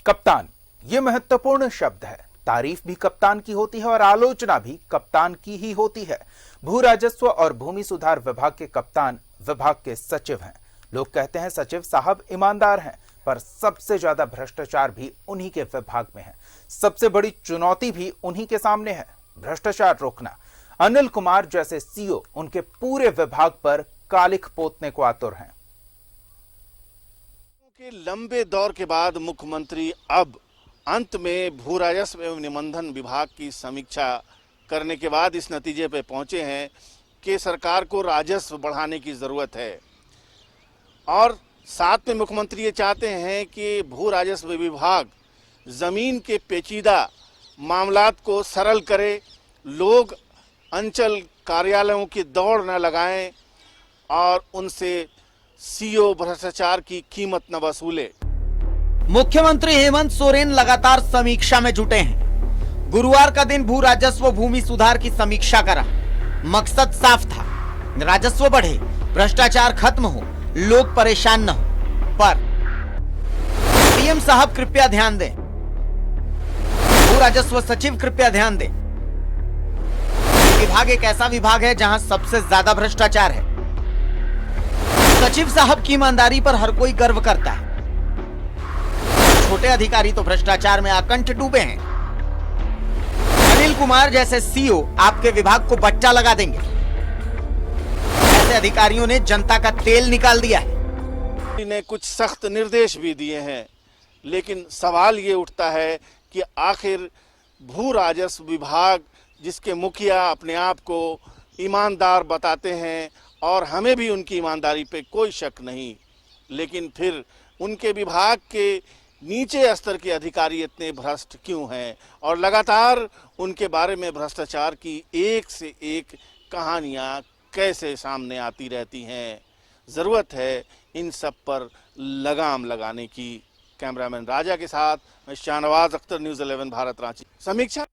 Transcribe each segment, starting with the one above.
कप्तान, ये महत्वपूर्ण शब्द है। तारीफ भी कप्तान की होती है और आलोचना भी कप्तान की ही होती है। भू राजस्व और भूमि सुधार विभाग के कप्तान विभाग के सचिव हैं। लोग कहते हैं सचिव साहब ईमानदार हैं, पर सबसे ज्यादा भ्रष्टाचार भी उन्हीं के विभाग में है। सबसे बड़ी चुनौती भी उन्हीं के सामने है, भ्रष्टाचार रोकना। अनिल कुमार जैसे सीईओ उनके पूरे विभाग पर कालिख पोतने को आतुर हैं। के लंबे दौर के बाद मुख्यमंत्री अब अंत में भू राजस्व एवं निबंधन विभाग की समीक्षा करने के बाद इस नतीजे पर पहुंचे हैं कि सरकार को राजस्व बढ़ाने की ज़रूरत है। और साथ में मुख्यमंत्री ये चाहते हैं कि भू राजस्व विभाग ज़मीन के पेचीदा मामलात को सरल करे, लोग अंचल कार्यालयों की दौड़ न लगाएं और उनसे सीओ भ्रष्टाचार की कीमत न वसूले। मुख्यमंत्री हेमंत सोरेन लगातार समीक्षा में जुटे हैं। गुरुवार का दिन भू राजस्व भूमि सुधार की समीक्षा करा। मकसद साफ था, राजस्व बढ़े, भ्रष्टाचार खत्म हो, लोग परेशान न हो। पर पीएम साहब कृपया ध्यान दें, भू राजस्व सचिव कृपया ध्यान दें। विभाग एक ऐसा विभाग है जहां सबसे ज्यादा भ्रष्टाचार है। सचिव साहब की ईमानदारी पर हर कोई गर्व करता है। छोटे अधिकारी तो भ्रष्टाचार में आकंठ डूबे हैं। अनिल कुमार जैसे सीईओ आपके विभाग को बट्टा लगा देंगे। ऐसे अधिकारियों ने जनता का तेल निकाल दिया है। ने कुछ सख्त निर्देश भी दिए हैं, लेकिन सवाल ये उठता है कि आखिर भू राजस्व विभाग जिसके मुखिया अपने आप को ईमानदार बताते हैं और हमें भी उनकी ईमानदारी पे कोई शक नहीं, लेकिन फिर उनके विभाग के नीचे स्तर के अधिकारी इतने भ्रष्ट क्यों हैं और लगातार उनके बारे में भ्रष्टाचार की एक से एक कहानियां कैसे सामने आती रहती हैं। ज़रूरत है इन सब पर लगाम लगाने की। कैमरामैन राजा के साथ मैं शाहनवाज अख्तर, न्यूज़ 11 भारत, रांची। समीक्षा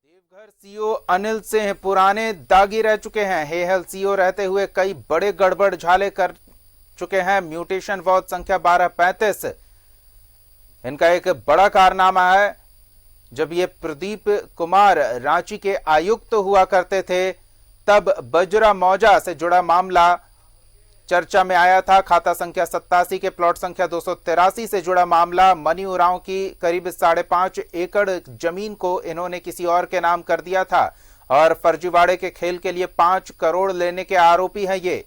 देवघर सीईओ अनिल सिंह पुराने दागी रह चुके हैं। हेहल सीईओ रहते हुए कई बड़े गड़बड़ झाले कर चुके हैं। म्यूटेशन वार्ड संख्या 1235 इनका एक बड़ा कारनामा है। जब ये प्रदीप कुमार रांची के आयुक्त हुआ करते थे, तब बजरा मौजा से जुड़ा मामला चर्चा में आया था। खाता संख्या 87 के प्लॉट संख्या 283 से जुड़ा मामला। मनी उरांव की करीब 5.5 एकड़ जमीन को इन्होंने किसी और के नाम कर दिया था और फर्जीवाड़े के खेल के लिए 5 करोड़ लेने के आरोपी हैं। ये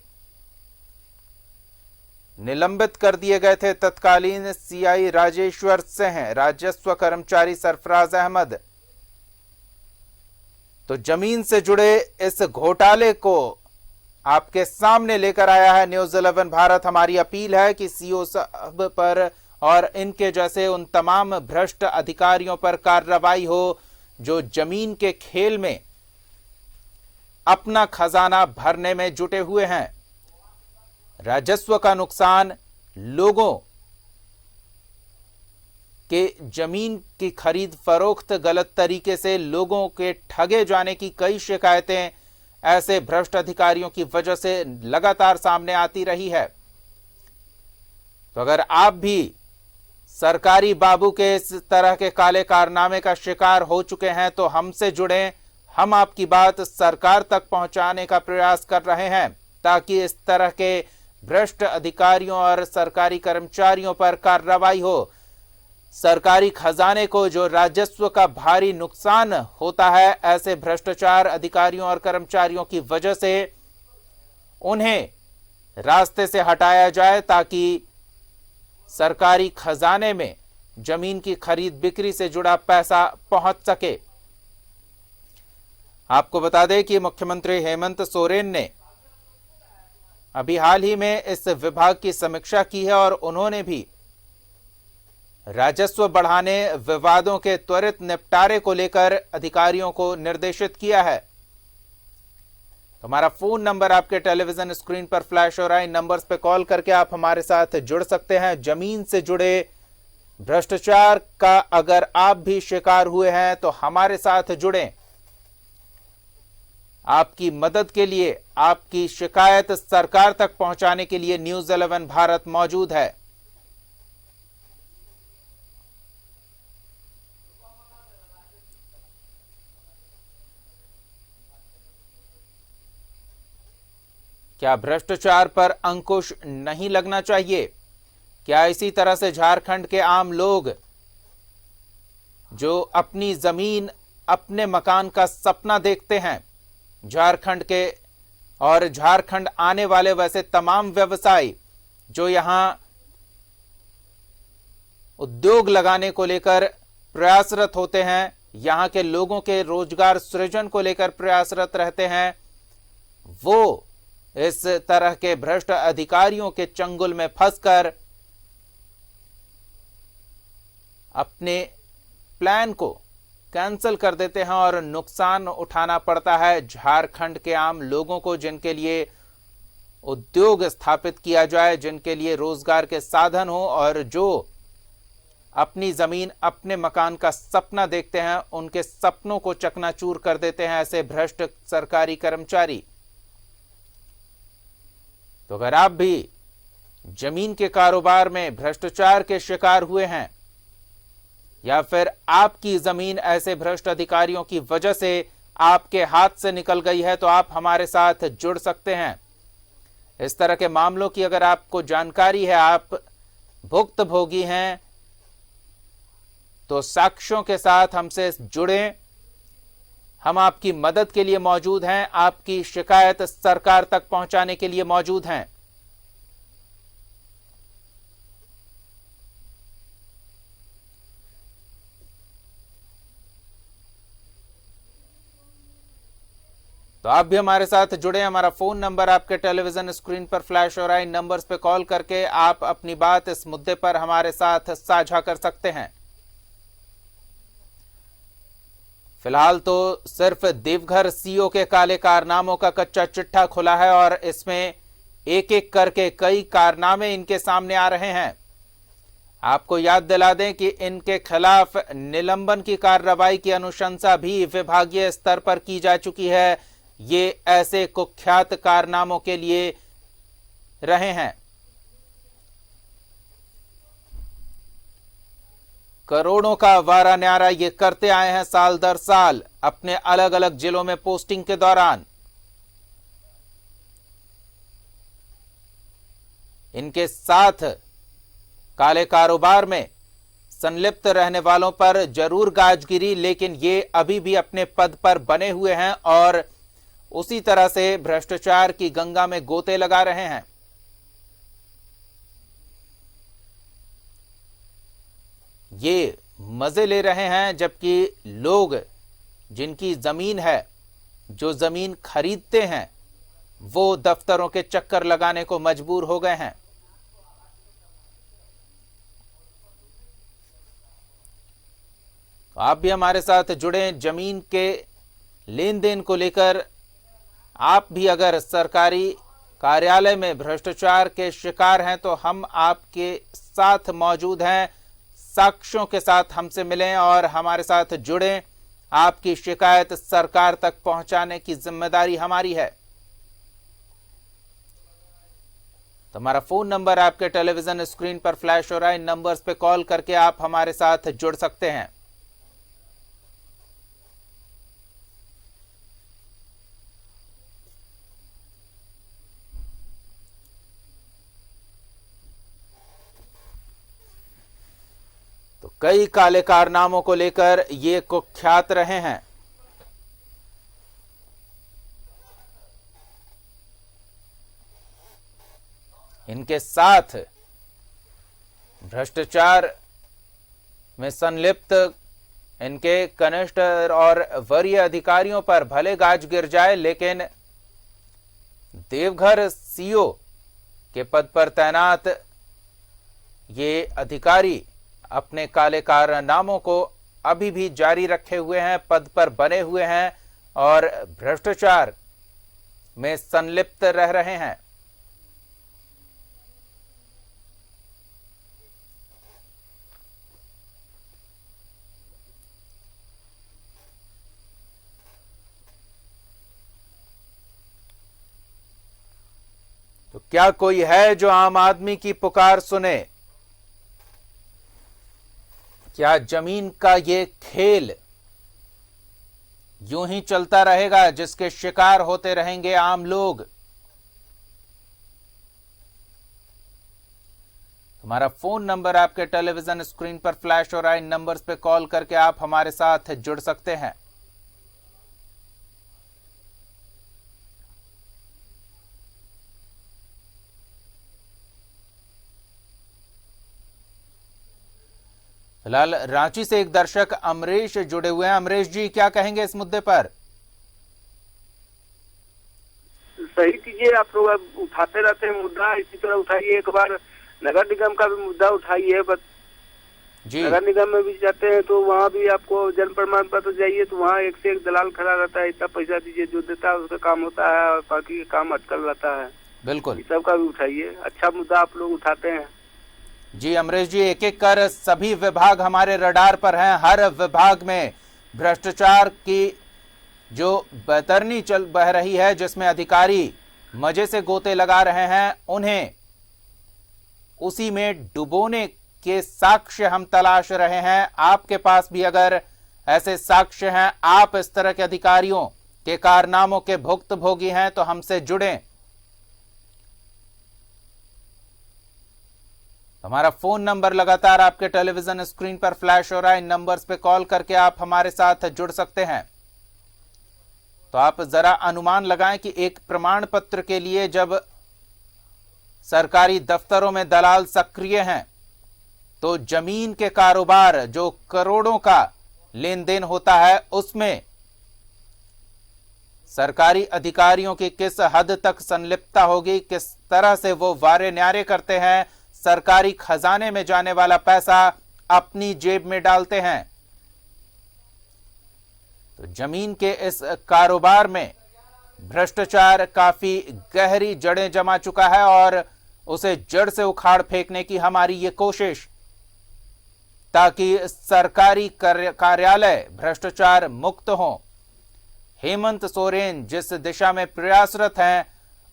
निलंबित कर दिए गए थे तत्कालीन सीआई राजेश्वर सिंह, राजस्व कर्मचारी सरफराज अहमद। तो जमीन से जुड़े इस घोटाले को आपके सामने लेकर आया है न्यूज़ 11 भारत। हमारी अपील है कि सीईओ साहब पर और इनके जैसे उन तमाम भ्रष्ट अधिकारियों पर कार्रवाई हो जो जमीन के खेल में अपना खजाना भरने में जुटे हुए हैं। राजस्व का नुकसान, लोगों के जमीन की खरीद फरोख्त गलत तरीके से लोगों के ठगे जाने की कई शिकायतें ऐसे भ्रष्ट अधिकारियों की वजह से लगातार सामने आती रही है। तो अगर आप भी सरकारी बाबू के इस तरह के काले कारनामे का शिकार हो चुके हैं तो हमसे जुड़ें। हम आपकी बात सरकार तक पहुंचाने का प्रयास कर रहे हैं ताकि इस तरह के भ्रष्ट अधिकारियों और सरकारी कर्मचारियों पर कार्रवाई हो। सरकारी खजाने को जो राजस्व का भारी नुकसान होता है ऐसे भ्रष्टाचार अधिकारियों और कर्मचारियों की वजह से, उन्हें रास्ते से हटाया जाए ताकि सरकारी खजाने में जमीन की खरीद बिक्री से जुड़ा पैसा पहुंच सके। आपको बता दें कि मुख्यमंत्री हेमंत सोरेन ने अभी हाल ही में इस विभाग की समीक्षा की है और उन्होंने भी राजस्व बढ़ाने, विवादों के त्वरित निपटारे को लेकर अधिकारियों को निर्देशित किया है। हमारा फोन नंबर आपके टेलीविजन स्क्रीन पर फ्लैश हो रहा है। इन नंबर्स पे कॉल करके आप हमारे साथ जुड़ सकते हैं। जमीन से जुड़े भ्रष्टाचार का अगर आप भी शिकार हुए हैं तो हमारे साथ जुड़ें। आपकी मदद के लिए, आपकी शिकायत सरकार तक पहुंचाने के लिए न्यूज 11 भारत मौजूद है। क्या भ्रष्टाचार पर अंकुश नहीं लगना चाहिए? क्या इसी तरह से झारखंड के आम लोग जो अपनी जमीन, अपने मकान का सपना देखते हैं, झारखंड के और झारखंड आने वाले वैसे तमाम व्यवसायी जो यहां उद्योग लगाने को लेकर प्रयासरत होते हैं, यहां के लोगों के रोजगार सृजन को लेकर प्रयासरत रहते हैं, वो इस तरह के भ्रष्ट अधिकारियों के चंगुल में फंसकर अपने प्लान को कैंसिल कर देते हैं और नुकसान उठाना पड़ता है झारखंड के आम लोगों को, जिनके लिए उद्योग स्थापित किया जाए, जिनके लिए रोजगार के साधन हो और जो अपनी जमीन, अपने मकान का सपना देखते हैं, उनके सपनों को चकनाचूर कर देते हैं ऐसे भ्रष्ट सरकारी कर्मचारी। तो अगर आप भी जमीन के कारोबार में भ्रष्टाचार के शिकार हुए हैं या फिर आपकी जमीन ऐसे भ्रष्ट अधिकारियों की वजह से आपके हाथ से निकल गई है, तो आप हमारे साथ जुड़ सकते हैं। इस तरह के मामलों की अगर आपको जानकारी है, आप भुक्तभोगी हैं, तो साक्ष्यों के साथ हमसे जुड़ें। हम आपकी मदद के लिए मौजूद हैं, आपकी शिकायत सरकार तक पहुंचाने के लिए मौजूद हैं। तो आप भी हमारे साथ जुड़े। हमारा फोन नंबर आपके टेलीविजन स्क्रीन पर फ्लैश हो रहा है। इन नंबर्स पे कॉल करके आप अपनी बात इस मुद्दे पर हमारे साथ साझा कर सकते हैं। फिलहाल तो सिर्फ देवघर सीओ के काले कारनामों का कच्चा चिट्ठा खुला है और इसमें एक एक करके कई कारनामे इनके सामने आ रहे हैं। आपको याद दिला दें कि इनके खिलाफ निलंबन की कार्रवाई की अनुशंसा भी विभागीय स्तर पर की जा चुकी है। ये ऐसे कुख्यात कारनामों के लिए रहे हैं। करोड़ों का वारा न्यारा ये करते आए हैं साल दर साल अपने अलग अलग जिलों में पोस्टिंग के दौरान। इनके साथ काले कारोबार में संलिप्त रहने वालों पर जरूर गाजगिरी, लेकिन ये अभी भी अपने पद पर बने हुए हैं और उसी तरह से भ्रष्टाचार की गंगा में गोते लगा रहे हैं। ये मजे ले रहे हैं, जबकि लोग जिनकी जमीन है, जो जमीन खरीदते हैं, वो दफ्तरों के चक्कर लगाने को मजबूर हो गए हैं। तो आप भी हमारे साथ जुड़े। जमीन के लेन देन को लेकर आप भी अगर सरकारी कार्यालय में भ्रष्टाचार के शिकार हैं तो हम आपके साथ मौजूद हैं। साक्ष्यों के साथ हमसे मिलें और हमारे साथ जुड़ें। आपकी शिकायत सरकार तक पहुंचाने की जिम्मेदारी हमारी है। तो हमारा फोन नंबर आपके टेलीविजन स्क्रीन पर फ्लैश हो रहा है। इन नंबर्स पे कॉल करके आप हमारे साथ जुड़ सकते हैं। तो कई काले कारनामों को लेकर ये कुख्यात रहे हैं। इनके साथ भ्रष्टाचार में संलिप्त इनके कनिष्ठ और वरीय अधिकारियों पर भले गाज गिर जाए, लेकिन देवघर सीओ के पद पर तैनात ये अधिकारी अपने काले कारनामों को अभी भी जारी रखे हुए हैं, पद पर बने हुए हैं और भ्रष्टाचार में संलिप्त रह रहे हैं। क्या कोई है जो आम आदमी की पुकार सुने? क्या जमीन का ये खेल यूं ही चलता रहेगा जिसके शिकार होते रहेंगे आम लोग? हमारा फोन नंबर आपके टेलीविजन स्क्रीन पर फ्लैश हो रहा है। इन नंबर्स पे कॉल करके आप हमारे साथ जुड़ सकते हैं। फिलहाल रांची से एक दर्शक अमरीश जुड़े हुए हैं। अमरीश जी, क्या कहेंगे इस मुद्दे पर? सही कीजिए, आप लोग उठाते रहते हैं मुद्दा, इसी तरह उठाइए। एक बार नगर निगम का भी मुद्दा उठाइए। बस जी, नगर निगम में भी जाते हैं तो वहाँ भी आपको जन्म प्रमाण पत्र जाइए तो वहाँ एक से एक दलाल खड़ा रहता है, इतना पैसा दीजिए, जो देता है उसका काम होता है और बाकी का काम अटकल रहता है। बिल्कुल। इस सब का भी उठाइए, अच्छा मुद्दा आप लोग उठाते हैं। जी अमरीश जी, एक एक कर सभी विभाग हमारे रडार पर हैं। हर विभाग में भ्रष्टाचार की जो बैतरनी चल बह रही है, जिसमें अधिकारी मजे से गोते लगा रहे हैं, उन्हें उसी में डुबोने के साक्ष्य हम तलाश रहे हैं। आपके पास भी अगर ऐसे साक्ष्य हैं, आप इस तरह के अधिकारियों के कारनामों के भुक्तभोगी हैं, तो हमसे जुड़ें। हमारा फोन नंबर लगातार आपके टेलीविजन स्क्रीन पर फ्लैश हो रहा है। इन नंबर्स पे कॉल करके आप हमारे साथ जुड़ सकते हैं। तो आप जरा अनुमान लगाएं कि एक प्रमाण पत्र के लिए जब सरकारी दफ्तरों में दलाल सक्रिय हैं, तो जमीन के कारोबार जो करोड़ों का लेन देन होता है, उसमें सरकारी अधिकारियों की किस हद तक संलिप्तता होगी, किस तरह से वो वारे न्यारे करते हैं, सरकारी खजाने में जाने वाला पैसा अपनी जेब में डालते हैं। तो जमीन के इस कारोबार में भ्रष्टाचार काफी गहरी जड़ें जमा चुका है और उसे जड़ से उखाड़ फेंकने की हमारी ये कोशिश, ताकि सरकारी कार्यालय भ्रष्टाचार मुक्त हो। हेमंत सोरेन जिस दिशा में प्रयासरत हैं,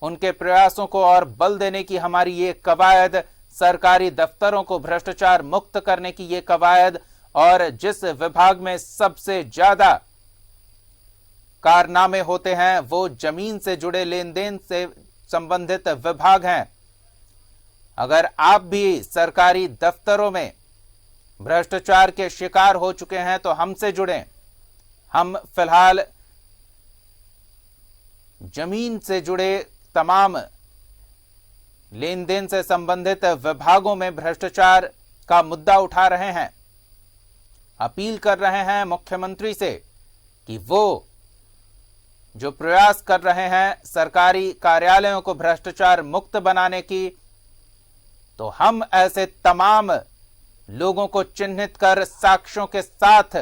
उनके प्रयासों को और बल देने की हमारी ये कवायद, सरकारी दफ्तरों को भ्रष्टाचार मुक्त करने की ये कवायद, और जिस विभाग में सबसे ज्यादा कारनामे होते हैं वो जमीन से जुड़े लेन देन से संबंधित विभाग हैं। अगर आप भी सरकारी दफ्तरों में भ्रष्टाचार के शिकार हो चुके हैं तो हमसे जुड़ें। हम फिलहाल जमीन से जुड़े तमाम लेन देन से संबंधित विभागों में भ्रष्टाचार का मुद्दा उठा रहे हैं। अपील कर रहे हैं मुख्यमंत्री से कि वो जो प्रयास कर रहे हैं सरकारी कार्यालयों को भ्रष्टाचार मुक्त बनाने की, तो हम ऐसे तमाम लोगों को चिन्हित कर साक्ष्यों के साथ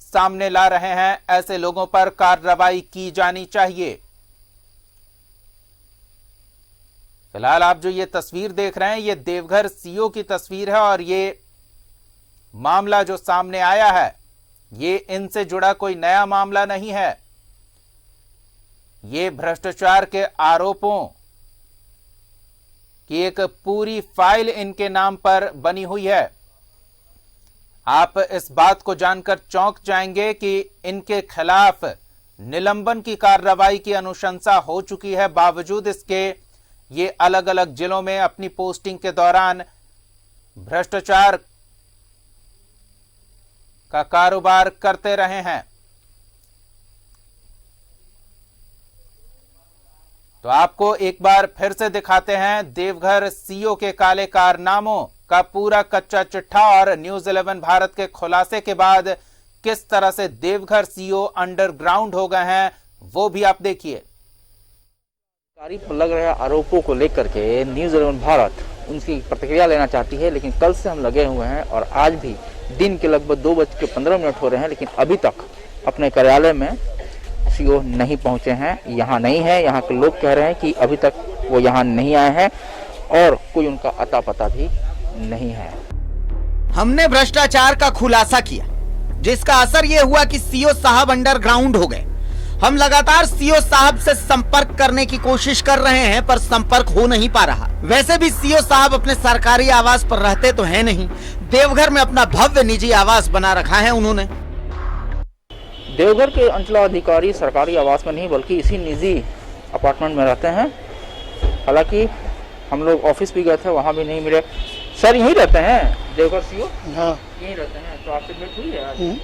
सामने ला रहे हैं। ऐसे लोगों पर कार्रवाई की जानी चाहिए। फिलहाल आप जो ये तस्वीर देख रहे हैं, ये देवघर सीओ की तस्वीर है और ये मामला जो सामने आया है, ये इनसे जुड़ा कोई नया मामला नहीं है। ये भ्रष्टाचार के आरोपों की एक पूरी फाइल इनके नाम पर बनी हुई है। आप इस बात को जानकर चौंक जाएंगे कि इनके खिलाफ निलंबन की कार्रवाई की अनुशंसा हो चुकी है। बावजूद इसके ये अलग अलग जिलों में अपनी पोस्टिंग के दौरान भ्रष्टाचार का कारोबार करते रहे हैं। तो आपको एक बार फिर से दिखाते हैं देवघर सीओ के काले कारनामों का पूरा कच्चा चिट्ठा, और न्यूज 11 भारत के खुलासे के बाद किस तरह से देवघर सीओ अंडरग्राउंड हो गए हैं, वो भी आप देखिए। सरकारी पर लग रहे आरोपों को लेकर के न्यूज 11 भारत उनकी प्रतिक्रिया लेना चाहती है, लेकिन कल से हम लगे हुए हैं और आज भी दिन के लगभग 2:15 हो रहे हैं, लेकिन अभी तक अपने कार्यालय में सीओ नहीं पहुंचे हैं, यहाँ नहीं है। यहाँ के लोग कह रहे हैं कि अभी तक वो यहाँ नहीं आए हैं और कोई उनका अता पता भी नहीं है। हमने भ्रष्टाचार का खुलासा किया, जिसका असर यह हुआ कि सीओ साहब अंडरग्राउंड हो गए। हम लगातार सीओ साहब से संपर्क करने की कोशिश कर रहे हैं पर संपर्क हो नहीं पा रहा। वैसे भी सीओ साहब अपने सरकारी आवास पर रहते तो हैं नहीं, देवघर में अपना भव्य निजी आवास बना रखा है उन्होंने। देवघर के अंचलाधिकारी सरकारी आवास में नहीं बल्कि इसी निजी अपार्टमेंट में रहते हैं। हालांकि हम लोग ऑफिस भी गए थे, वहाँ भी नहीं मिले। सर यहीं रहते हैं देवघर सीओ? हाँ यहीं रहते हैं। तो आपसे भेंट हुई है आज?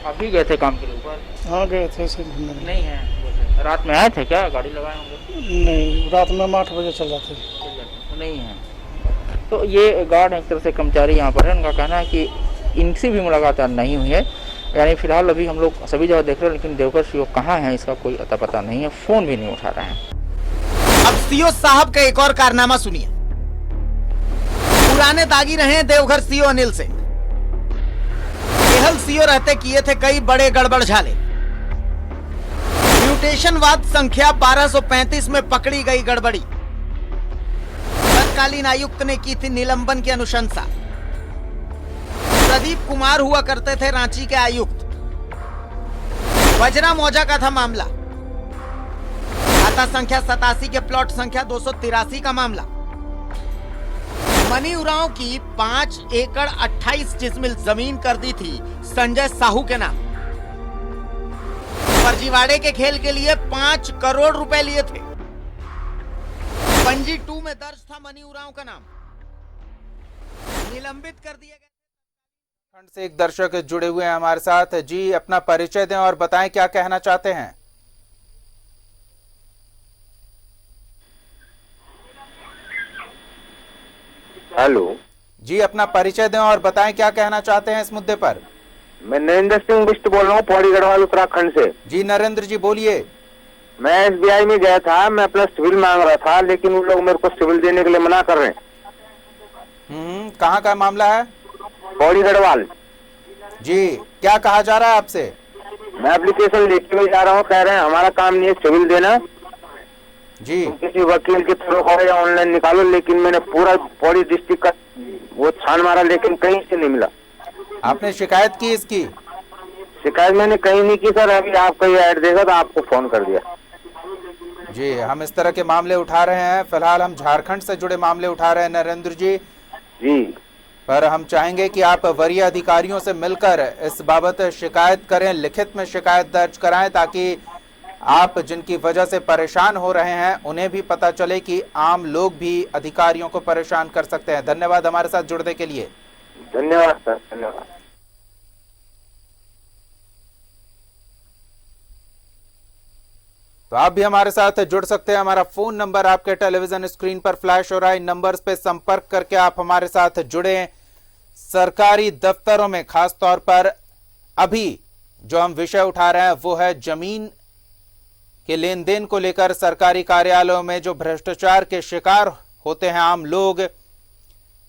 आप भी गए थे काम के ऊपर? हाँ गए थे ऐसे घूमने के लिए। नहीं है। रात में आए थे क्या? गाड़ी लगाए होंगे? नहीं, रात में हम 8 बजे चल जाते। नहीं है। तो ये गार्ड एक तरह से कर्मचारी यहाँ पर है, उनका कहना है कि इनसे भी मुलाकात नहीं हुई है। यानी फिलहाल अभी हम लोग सभी जगह देख रहे हैं लेकिन देवघर सीओ कहाँ है इसका कोई अता पता नहीं है, फोन भी नहीं उठा रहे हैं। अब सीओ साहब का एक और कारनामा सुनिए। पुराने दागी रहे देवघर सीओ अनिल सिंह। केहल सीओ रहते किए थे कई बड़े गड़बड़ झाले। म्यूटेशनवाद संख्या 1235 में पकड़ी गई गड़बड़ी। तत्कालीन आयुक्त ने की थी निलंबन की अनुशंसा। प्रदीप कुमार हुआ करते थे रांची के आयुक्त। वजरा मौजा का था मामला। खाता संख्या 87 के प्लॉट संख्या 283 का मामला। मनी उरांव की 5 एकड़ 28 डिसमिल जमीन कर दी थी संजय साहू के नाम। फर्जीवाड़े के खेल के लिए 5 करोड़ रुपए लिए थे। पंजी 2 में दर्ज था मनी उरांव का नाम। निलंबित कर दिए गए। खंड से एक दर्शक जुड़े हुए हैं हमारे साथ। जी, अपना परिचय दें और बताएं क्या कहना चाहते हैं। हेलो जी, अपना परिचय दें और बताएं क्या कहना चाहते हैं इस मुद्दे पर। मैं नरेंद्र सिंह बिष्ट बोल रहा हूँ, पौड़ी गढ़वाल उत्तराखंड से। जी नरेंद्र जी बोलिए। मैं SBI में गया था, मैं अपना सिविल मांग रहा था लेकिन उन लोग मेरे को सिविल देने के लिए मना कर रहे हैं। कहाँ का मामला है? पौड़ी गढ़वाल। जी, क्या कहा जा रहा है आपसे? मैं एप्लीकेशन लेके हुए जा रहा हूँ, कह रहे हैं हमारा काम नहीं है सिविल देना जी, किसी वकील के थ्रू करो या ऑनलाइन निकालो। लेकिन मैंने पूरा पौड़ी डिस्ट्रिक्ट का वो छान मारा लेकिन कहीं से नहीं मिला। आपने शिकायत की इसकी? शिकायत मैंने कहीं नहीं की सर, अभी आपका ये ऐड देखा तो आपको फोन कर दिया। जी, हम इस तरह के मामले उठा रहे हैं। फिलहाल हम झारखंड से जुड़े मामले उठा रहे हैं नरेंद्र जी। जी, पर हम चाहेंगे कि आप वरीय अधिकारियों से मिलकर इस बाबत शिकायत करें, लिखित में शिकायत दर्ज कराएं ताकि आप जिनकी वजह से परेशान हो रहे हैं उन्हें भी पता चले कि आम लोग भी अधिकारियों को परेशान कर सकते हैं। धन्यवाद हमारे साथ जुड़ने के लिए। धन्यवाद सर, धन्यवाद। तो आप भी हमारे साथ जुड़ सकते हैं। हमारा फोन नंबर आपके टेलीविजन स्क्रीन पर फ्लैश हो रहा है। इन नंबर्स पे संपर्क करके आप हमारे साथ जुड़े। सरकारी दफ्तरों में खास तौर पर अभी जो हम विषय उठा रहे हैं वो है जमीन के लेन देन को लेकर। सरकारी कार्यालयों में जो भ्रष्टाचार के शिकार होते हैं आम लोग,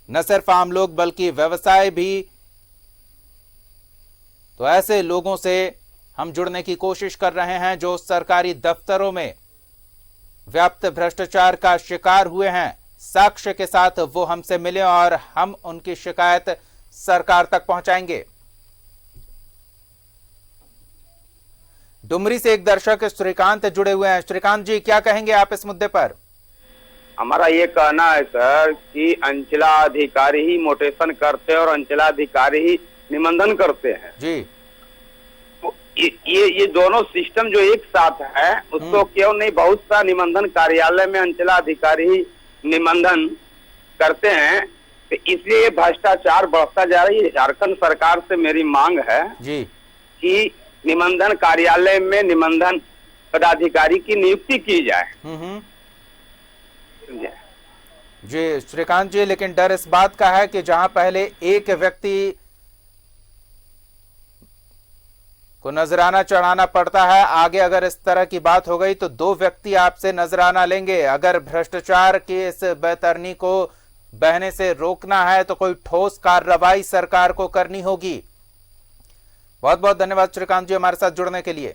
न सिर्फ आम लोग बल्कि व्यवसाय भी, तो ऐसे लोगों से हम जुड़ने की कोशिश कर रहे हैं जो सरकारी दफ्तरों में व्याप्त भ्रष्टाचार का शिकार हुए हैं। साक्ष्य के साथ वो हमसे मिले और हम उनकी शिकायत सरकार तक पहुंचाएंगे। डुमरी से एक दर्शक श्रीकांत जुड़े हुए हैं। श्रीकांत जी, क्या कहेंगे आप इस मुद्दे पर? हमारा ये कहना है सर कि अंचलाधिकारी ही मोटेशन करते हैं और अंचलाधिकारी ही निबंधन करते हैं जी। तो ये दोनों सिस्टम जो एक साथ है उसको क्यों नहीं बहुत सा निबंधन कार्यालय में अंचलाधिकारी ही निबंधन करते हैं। तो इसलिए ये भ्रष्टाचार बढ़ता जा रही है। झारखंड सरकार से मेरी मांग है जी कि निबंधन कार्यालय में निबंधन पदाधिकारी की नियुक्ति की जाए। जी श्रीकांत जी, लेकिन डर इस बात का है कि जहां पहले एक व्यक्ति को नजराना चढ़ाना पड़ता है, आगे अगर इस तरह की बात हो गई तो 2 व्यक्ति आपसे नजराना लेंगे। अगर भ्रष्टाचार की इस बैतरनी को बहने से रोकना है तो कोई ठोस कार्रवाई सरकार को करनी होगी। बहुत बहुत धन्यवाद श्रीकांत जी हमारे साथ जुड़ने के लिए।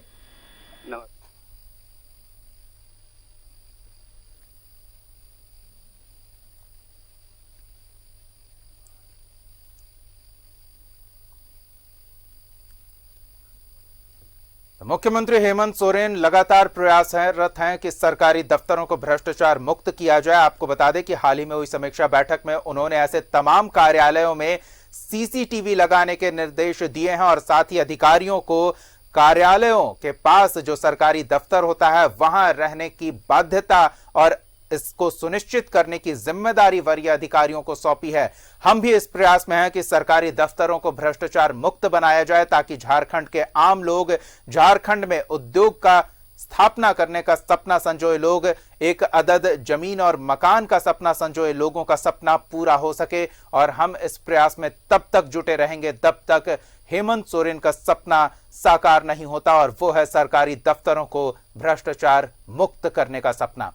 मुख्यमंत्री हेमंत सोरेन लगातार प्रयासरत हैं कि सरकारी दफ्तरों को भ्रष्टाचार मुक्त किया जाए। आपको बता दें कि हाल ही में हुई समीक्षा बैठक में उन्होंने ऐसे तमाम कार्यालयों में सीसीटीवी लगाने के निर्देश दिए हैं और साथ ही अधिकारियों को कार्यालयों के पास जो सरकारी दफ्तर होता है वहां रहने की बाध्यता और इसको सुनिश्चित करने की जिम्मेदारी वरीय अधिकारियों को सौंपी है। हम भी इस प्रयास में हैं कि सरकारी दफ्तरों को भ्रष्टाचार मुक्त बनाया जाए ताकि झारखंड के आम लोग, झारखंड में उद्योग का स्थापना करने का सपना संजोए लोग, एक अदद जमीन और मकान का सपना संजोए लोगों का सपना पूरा हो सके। और हम इस प्रयास में तब तक जुटे रहेंगे तब तक हेमंत सोरेन का सपना साकार नहीं होता और वो है सरकारी दफ्तरों को भ्रष्टाचार मुक्त करने का सपना।